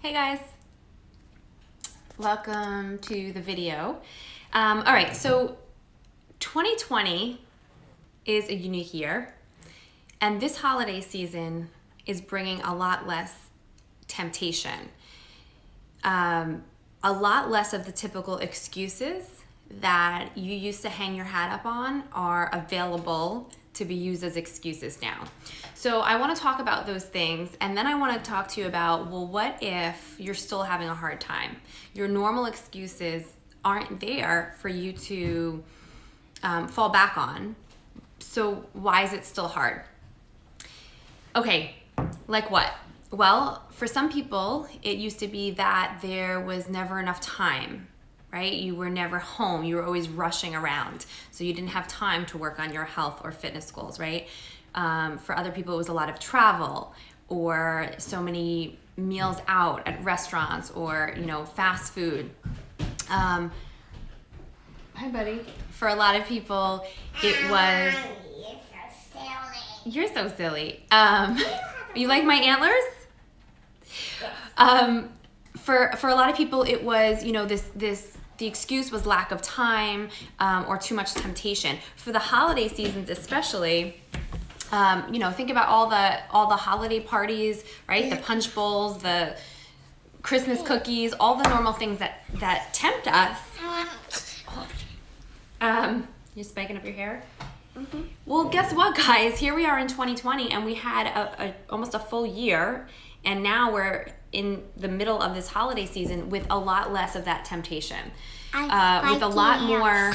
Hey guys, welcome to the video. All right, so 2020 is a unique year, and this holiday season is bringing a lot less temptation, a lot less of the typical excuses that you used to hang your hat up on are available to be used as excuses now. So I want to talk about those things, and then I want to talk to you about, well, what if you're still having a hard time? Your normal excuses aren't there for you to fall back on. So why is it still hard? Okay, like what? Well, for some people, it used to be that there was never enough time, right? You were never home. You were always rushing around. So you didn't have time to work on your health or fitness goals, right? For other people, it was a lot of travel or so many meals out at restaurants or, fast food. Hi, buddy. For a lot of people, it was... You're so silly. You like my antlers? For a lot of people, it was, the excuse was lack of time or too much temptation. For the holiday seasons especially, think about all the holiday parties, right? The punch bowls, the Christmas cookies, all the normal things that tempt us. You're spiking up your hair? Mm-hmm. Well, guess what, guys? Here we are in 2020, and we had almost a full year, and now we're in the middle of this holiday season with a lot less of that temptation, with a lot more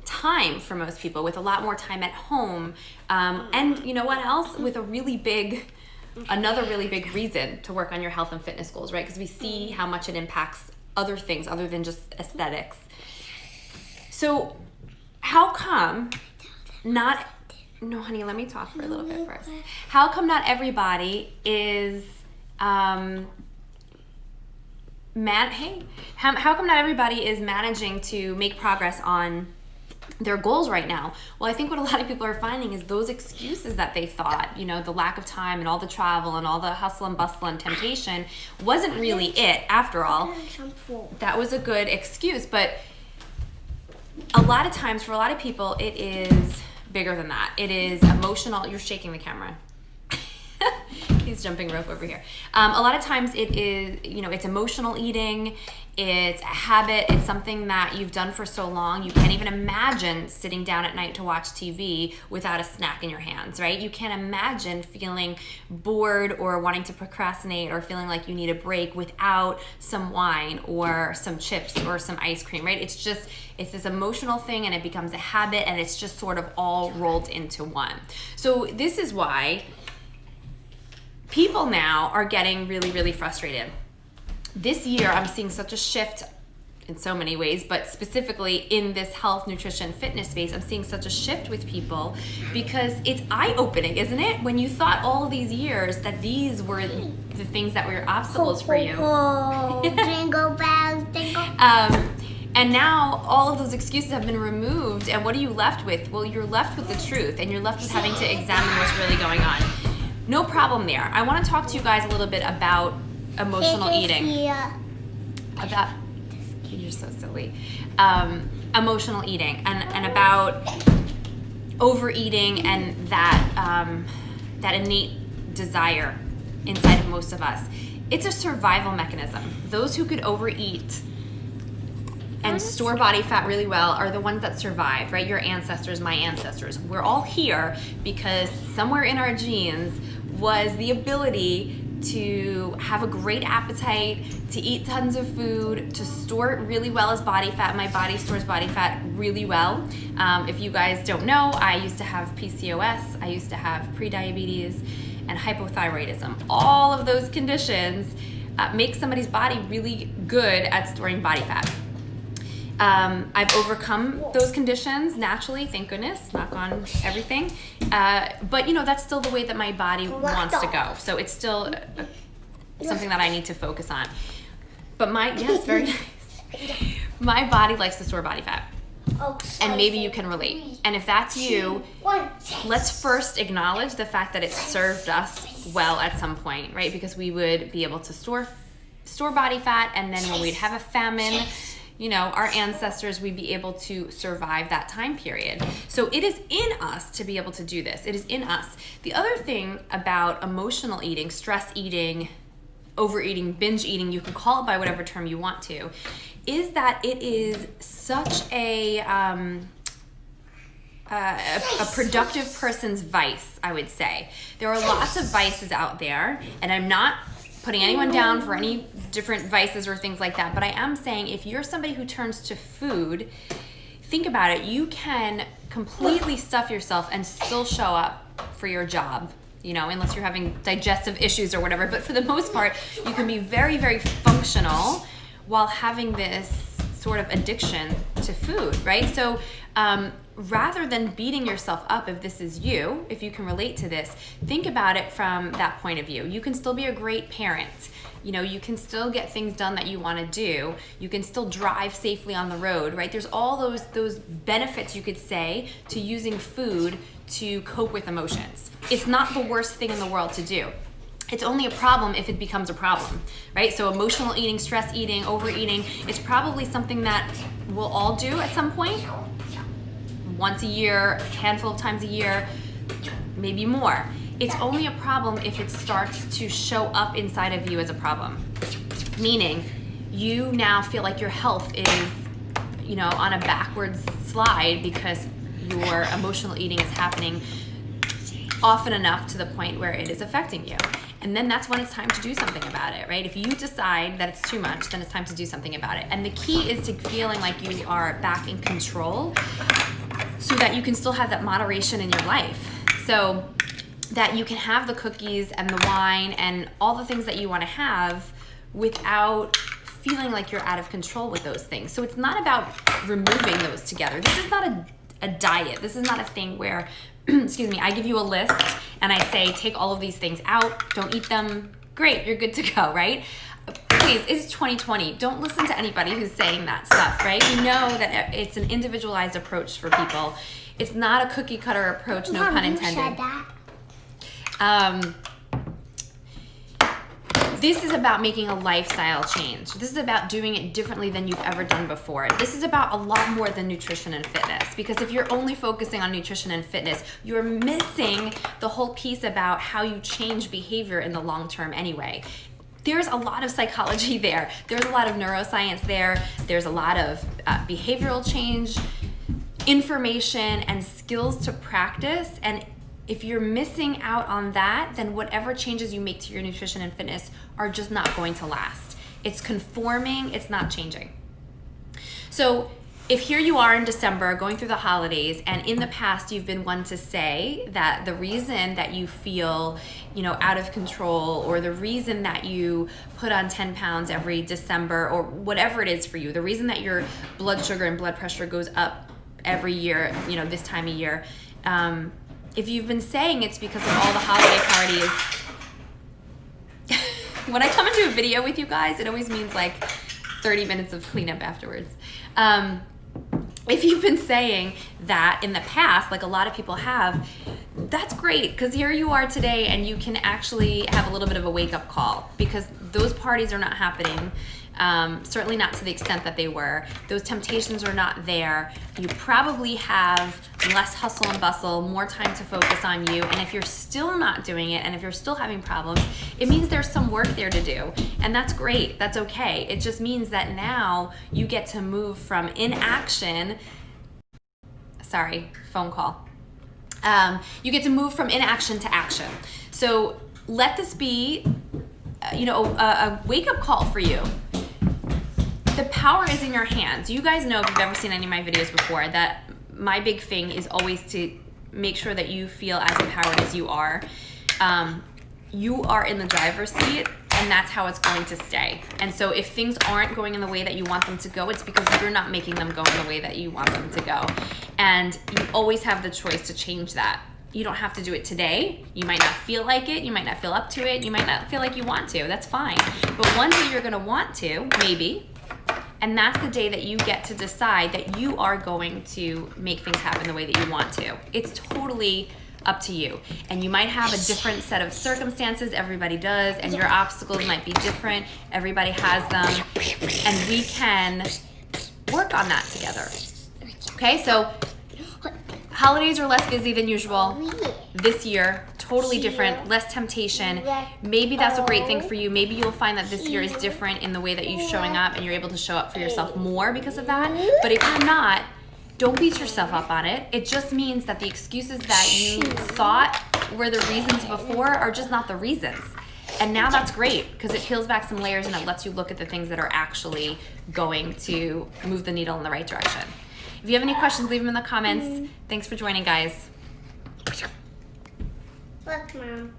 time for most people, with a lot more time at home, and you know what else? With another really big reason to work on your health and fitness goals, right? Because we see how much it impacts other things other than just aesthetics. So how come no, honey, let me talk for a little bit first. How come not everybody is how come not everybody is managing to make progress on their goals right now? Well, I think what a lot of people are finding is those excuses that they thought, the lack of time and all the travel and all the hustle and bustle and temptation wasn't really it after all. That was a good excuse, but a lot of times for a lot of people it is bigger than that. It is emotional. You're shaking the camera. He's jumping rope over here. A lot of times it is, it's emotional eating. It's a habit. It's something that you've done for so long. You can't even imagine sitting down at night to watch TV without a snack in your hands, right? You can't imagine feeling bored or wanting to procrastinate or feeling like you need a break without some wine or some chips or some ice cream, right? It's this emotional thing, and it becomes a habit, and it's just sort of all rolled into one. So this is why people now are getting really, really frustrated. This year, I'm seeing such a shift in so many ways, but specifically in this health, nutrition, fitness space, I'm seeing such a shift with people because it's eye-opening, isn't it? When you thought all of these years that these were the things that were obstacles for you. Jingle bells, jingle bells. And now all of those excuses have been removed, and what are you left with? Well, you're left with the truth, and you're left with having to examine what's really going on. No problem there. I want to talk to you guys a little bit about emotional eating. You're so silly. Emotional eating and about overeating and that innate desire inside of most of us. It's a survival mechanism. Those who could overeat and store body fat really well are the ones that survived, right? Your ancestors, my ancestors. We're all here because somewhere in our genes was the ability to have a great appetite, to eat tons of food, to store it really well as body fat. My body stores body fat really well. If you guys don't know, I used to have PCOS, I used to have prediabetes and hypothyroidism. All of those conditions make somebody's body really good at storing body fat. I've overcome those conditions naturally, thank goodness, knock on everything. But that's still the way that my body wants to go. So it's still something that I need to focus on. But very nice. My body likes to store body fat. And maybe you can relate. And if that's you, let's first acknowledge the fact that it served us well at some point, right? Because we would be able to store store body fat, and then when we'd have a famine, you know, our ancestors, we'd be able to survive that time period. So it is in us to be able to do this. It is in us. The other thing about emotional eating, stress eating, overeating, binge eating, you can call it by whatever term you want to, is that it is such a productive person's vice, I would say. There are lots of vices out there, and I'm not putting anyone down for any different vices or things like that, but I am saying if you're somebody who turns to food, think about it. You can completely stuff yourself and still show up for your job, you know, unless you're having digestive issues or whatever. But for the most part, you can be very, very functional while having this sort of addiction to food, right? So rather than beating yourself up, if this is you, if you can relate to this, think about it from that point of view. You can still be a great parent. You know, you can still get things done that you want to do. You can still drive safely on the road, right? There's all those benefits, you could say, to using food to cope with emotions. It's not the worst thing in the world to do. It's only a problem if it becomes a problem, right? So emotional eating, stress eating, overeating, it's probably something that we'll all do at some point. Once a year, a handful of times a year, maybe more. It's only a problem if it starts to show up inside of you as a problem. Meaning, you now feel like your health is, you know, on a backwards slide because your emotional eating is happening often enough to the point where it is affecting you. And then that's when it's time to do something about it, right? If you decide that it's too much, then it's time to do something about it. And the key is to feeling like you are back in control so that you can still have that moderation in your life. So that you can have the cookies and the wine and all the things that you want to have without feeling like you're out of control with those things. So it's not about removing those together. This is not a diet. This is not a thing where excuse me, I give you a list and I say, take all of these things out, don't eat them, great, you're good to go, right? Please, it's 2020. Don't listen to anybody who's saying that stuff, right? You know that it's an individualized approach for people. It's not a cookie cutter approach, no pun intended. You said that. This is about making a lifestyle change. This is about doing it differently than you've ever done before. This is about a lot more than nutrition and fitness, because if you're only focusing on nutrition and fitness, you're missing the whole piece about how you change behavior in the long term anyway. There's a lot of psychology there. There's a lot of neuroscience there. There's a lot of behavioral change, information, and skills to practice. And if you're missing out on that, then whatever changes you make to your nutrition and fitness are just not going to last. It's conforming, it's not changing. So if here you are in December going through the holidays, and in the past you've been one to say that the reason that you feel, you know, out of control, or the reason that you put on 10 pounds every December, or whatever it is for you, the reason that your blood sugar and blood pressure goes up every year, you know, this time of year, if you've been saying it's because of all the holiday parties, when I come into a video with you guys, it always means like 30 minutes of cleanup afterwards. If you've been saying that in the past, like a lot of people have, that's great, because here you are today and you can actually have a little bit of a wake-up call, because those parties are not happening. Certainly not to the extent that they were. Those temptations are not there. You probably have less hustle and bustle, more time to focus on you. And if you're still not doing it, and if you're still having problems, it means there's some work there to do. And that's great. That's okay. It just means that now you get to move from inaction. Sorry, phone call. You get to move from inaction to action. So let this be, a wake-up call for you. The power is in your hands. You guys know, if you've ever seen any of my videos before, that my big thing is always to make sure that you feel as empowered as you are. You are in the driver's seat, and that's how it's going to stay. And so if things aren't going in the way that you want them to go, it's because you're not making them go in the way that you want them to go. And you always have the choice to change that. You don't have to do it today. You might not feel like it. You might not feel up to it. You might not feel like you want to. That's fine. But one day you're going to want to, maybe. And that's the day that you get to decide that you are going to make things happen the way that you want to. It's totally up to you. And you might have a different set of circumstances, everybody does, and your obstacles might be different, everybody has them, and we can work on that together. Okay, so holidays are less busy than usual this year, totally different, less temptation. Maybe that's a great thing for you. Maybe you'll find that this year is different in the way that you're showing up and you're able to show up for yourself more because of that. But if you're not, don't beat yourself up on it. It just means that the excuses that you thought were the reasons before are just not the reasons. And now that's great because it peels back some layers and it lets you look at the things that are actually going to move the needle in the right direction. If you have any questions, leave them in the comments. Thanks for joining, guys. Look, Mom.